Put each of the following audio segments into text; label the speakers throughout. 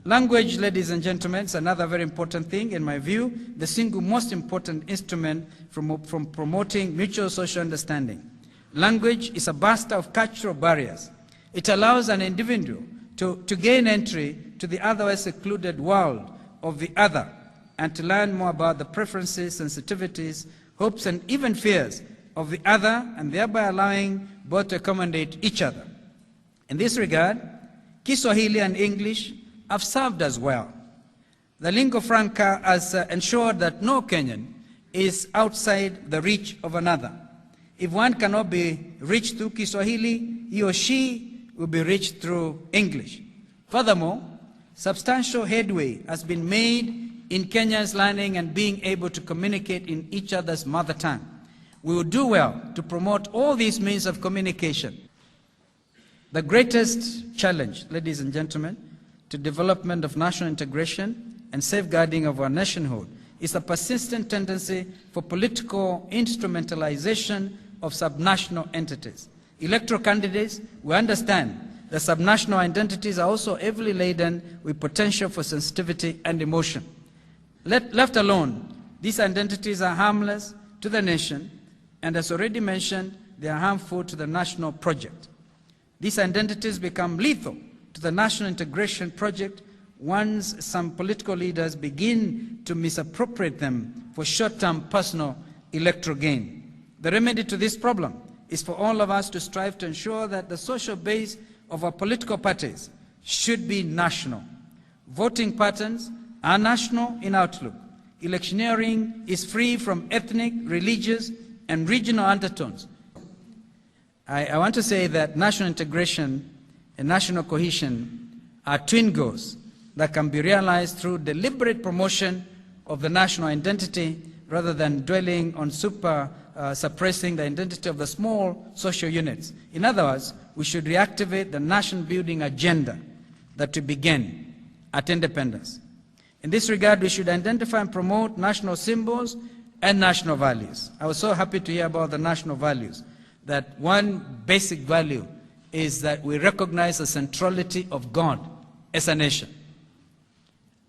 Speaker 1: Language, ladies and gentlemen, is another very important thing. In my view, the single most important instrument from promoting mutual social understanding. Language is a buster of cultural barriers. It allows an individual to gain entry to the otherwise secluded world of the other and to learn more about the preferences, sensitivities, hopes, and even fears of the other, and thereby allowing both to accommodate each other. In this regard, Kiswahili and English have served us well. The lingua franca has ensured that no Kenyan is outside the reach of another. If one cannot be reached through Kiswahili, he or she will be reached through English. Furthermore, substantial headway has been made in Kenya's learning and being able to communicate in each other's mother tongue. We will do well to promote all these means of communication. The greatest challenge, ladies and gentlemen, to development of national integration and safeguarding of our nationhood is a persistent tendency for political instrumentalization of subnational entities. Electoral candidates will understand that subnational identities are also heavily laden with potential for sensitivity and emotion. Left alone, these identities are harmless to the nation, and as already mentioned, they are harmful to the national project. These identities become lethal to the national integration project once some political leaders begin to misappropriate them for short-term personal electoral gain. The remedy to this problem is for all of us to strive to ensure that the social base of our political parties should be national. Voting patterns are national in outlook. Electioneering is free from ethnic, religious, and regional undertones. I want to say that national integration and national cohesion are twin goals that can be realized through deliberate promotion of the national identity rather than dwelling on suppressing the identity of the small social units. In other words, we should reactivate the nation-building agenda that we began at independence. In this regard, we should identify and promote national symbols and national values. I was so happy to hear about the national values, that one basic value is that we recognize the centrality of God as a nation.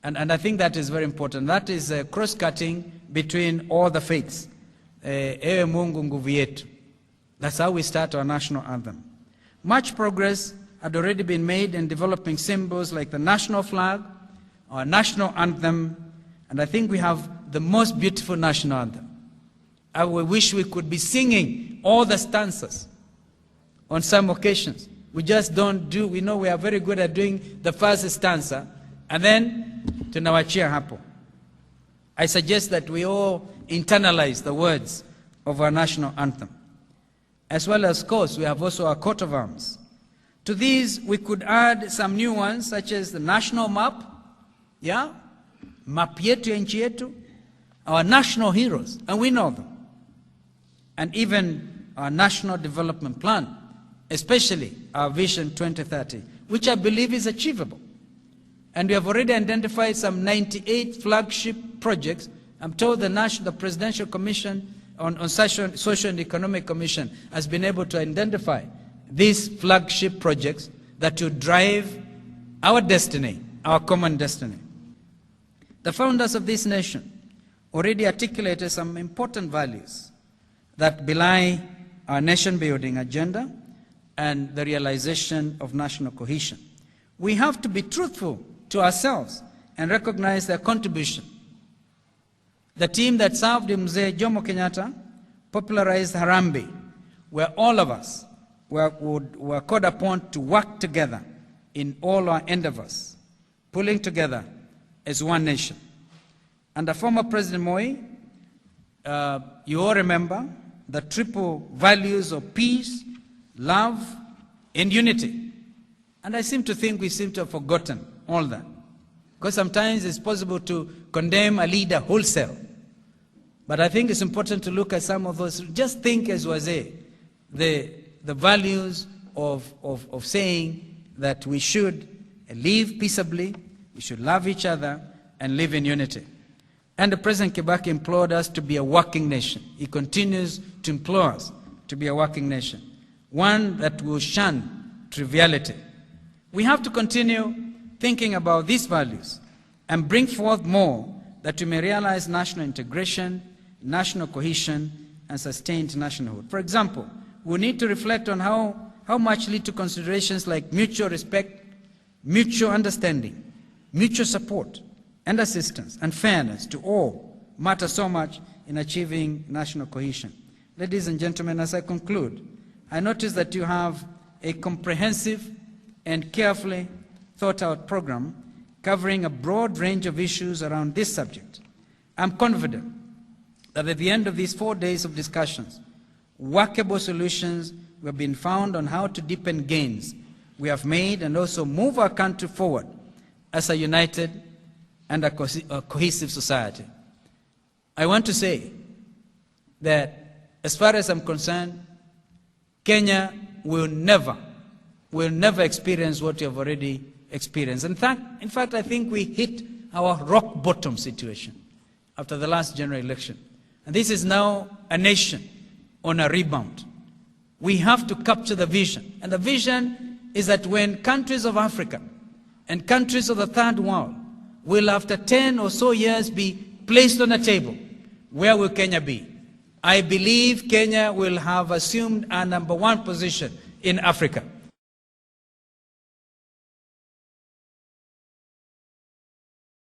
Speaker 1: And I think that is very important. That is cross-cutting between all the faiths. Ewe Mungu nguvu yetu. That's how we start our national anthem. Much progress had already been made in developing symbols like the national flag, our national anthem, and I think we have the most beautiful national anthem. I wish we could be singing all the stanzas on some occasions. We just don't do, we know we are very good at doing the first stanza, and then tunawachia hapo. I suggest that we all internalize the words of our national anthem. As well as, of course, we have also our coat of arms. To these, we could add some new ones, such as the national map, map yetu ya nchi yetu, our national heroes, and we know them, and even our national development plan, especially our Vision 2030, which I believe is achievable. And we have already identified some 98 flagship projects. I'm told the Presidential Commission on Social and Economic Commission has been able to identify these flagship projects that will drive our destiny, our common destiny. The founders of this nation already articulated some important values that belie our nation-building agenda and the realization of national cohesion. We have to be truthful to ourselves and recognize their contribution. The team that served Mzee Jomo Kenyatta popularized Harambee, where all of us were called upon to work together in all our endeavors, pulling together as one nation. Under former President Moi, you all remember the triple values of peace, love, and unity. And I seem to think we seem to have forgotten all that. Because sometimes it's possible to condemn a leader wholesale. But I think it's important to look at some of those. Just think as Wazee, the values of saying that we should live peaceably, we should love each other, and live in unity. And the President Kibaki implored us to be a working nation. He continues to implore us to be a working nation, one that will shun triviality. We have to continue thinking about these values and bring forth more that we may realize national integration, national cohesion, and sustained nationhood. For example, we need to reflect on how much lead to considerations like mutual respect, mutual understanding, mutual support and assistance, and fairness to all matter so much in achieving national cohesion. Ladies and gentlemen, as I conclude, I notice that you have a comprehensive and carefully thought out program covering a broad range of issues around this subject. I'm confident that at the end of these 4 days of discussions, workable solutions will have been found on how to deepen gains we have made and also move our country forward as a united and a cohesive society. I want to say that as far as I'm concerned, Kenya will never experience what you have already experienced. In fact, I think we hit our rock bottom situation after the last general election. And this is now a nation on a rebound. We have to capture the vision. And the vision is that when countries of Africa and countries of the third world will, after 10 or so years, be placed on a table, where will Kenya be? I believe Kenya will have assumed a #1 position in Africa.